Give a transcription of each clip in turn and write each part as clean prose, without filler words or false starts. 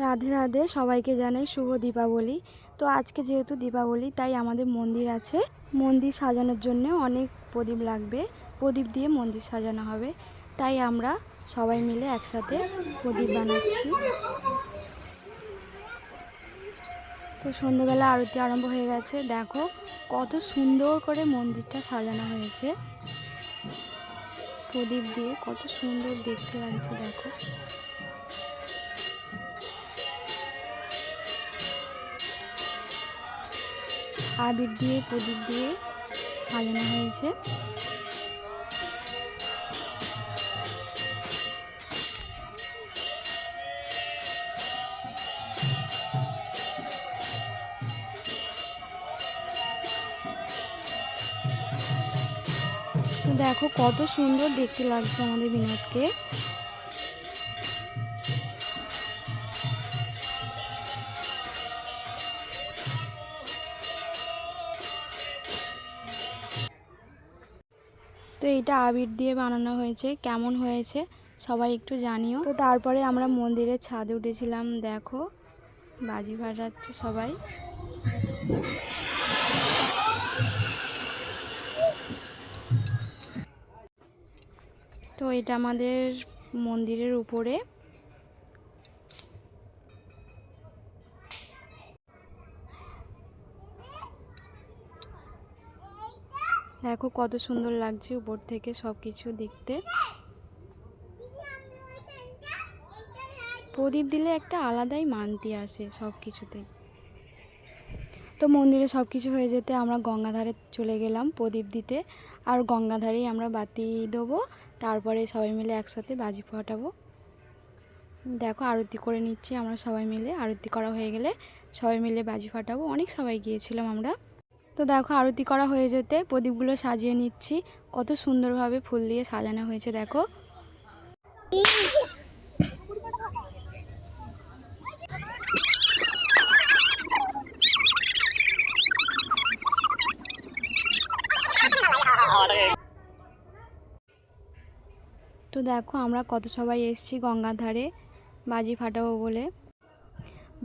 রাধে রাধে, সবাইকে জানাই শুভ দীপাবলি। তো আজকে যেহেতু দীপাবলি, তাই আমাদের মন্দির আছে। মন্দির সাজানোর জন্য অনেক প্রদীপ লাগবে। প্রদীপ দিয়ে মন্দির সাজানো হবে, তাই আমরা সবাই মিলে একসাথে প্রদীপ বানাচ্ছি। তো সন্ধ্যেবেলা আরতি আরম্ভ হয়ে গেছে। দেখো কত সুন্দর করে মন্দিরটা সাজানো হয়েছে। প্রদীপ দিয়ে কত সুন্দর দেখতে লাগছে দেখো। আবির দিয়ে প্রদীপ দিয়ে সাজানো হয়েছে। তো দেখো কত সুন্দর দেখতে লাগছে আমাদের বিনোদকে। তো এইটা আবির দিয়ে বানানো হয়েছে, কেমন হয়েছে সবাই একটু জানিও। তো তারপরে আমরা মন্দিরের ছাদে উঠেছিলাম। দেখো বাজি ফাটাচ্ছে সবাই। তো এটা আমাদের মন্দিরের উপরে। দেখো কত সুন্দর লাগছে উপর থেকে সব কিছু দেখতে। প্রদীপ দিলে একটা আলাদাই মান্তি আসে সব কিছুতে। তো মন্দিরে সব কিছু হয়ে যেতে আমরা গঙ্গাধারে চলে গেলাম প্রদীপ দিতে। আর গঙ্গাধারেই আমরা বাতি দেবো, তারপরে সবাই মিলে একসাথে বাজি ফাটাবো। দেখো আরতি করে নিচ্ছি আমরা সবাই মিলে। আরতি করা হয়ে গেলে সবাই মিলে বাজি ফাটাবো। অনেক সবাই গিয়েছিলাম আমরা। তো দেখো আরতি করা হয়ে যেতে প্রদীপগুলো সাজিয়ে নিচ্ছি। কত সুন্দরভাবে ফুল দিয়ে সাজানো হয়েছে দেখো। তো দেখো আমরা কত সবাই এসেছি গঙ্গার ধারে বাজি ফাটাবো বলে।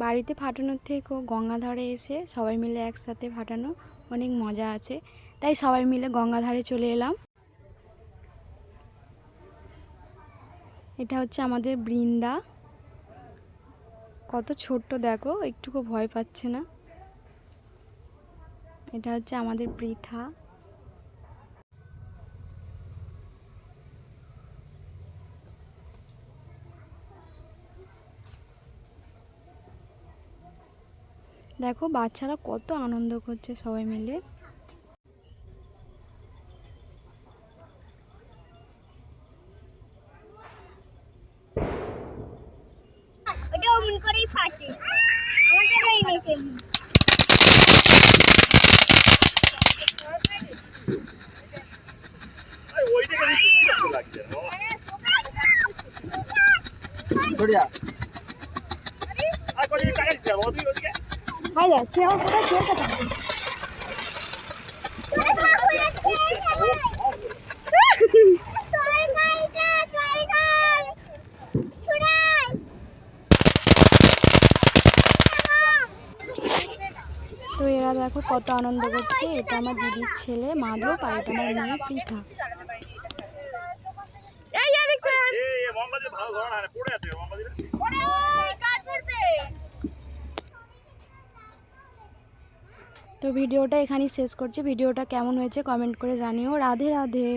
বাড়িতে ফাটানোর থেকেও গঙ্গা ধারে এসে সবাই মিলে একসাথে ফাটানো অনেক মজা আছে, তাই সবাই মিলে গঙ্গা ধারে চলে এলাম। এটা হচ্ছে আমাদের বৃন্দা। কত ছোট্ট দেখো, একটুকু ভয় পাচ্ছে না। এটা হচ্ছে আমাদের পৃথা। দেখো বাচ্চারা কত আনন্দ করছে সবাই মিলে। তো এরা দেখো কত আনন্দ করছে। এটা আমার দিদির ছেলে মাধব, আর এটা আমার মেয়ে পৃথা। তো ভিডিওটা এখানেই শেষ করছি। ভিডিওটা কেমন হয়েছে কমেন্ট করে জানিও। রাধে রাধে।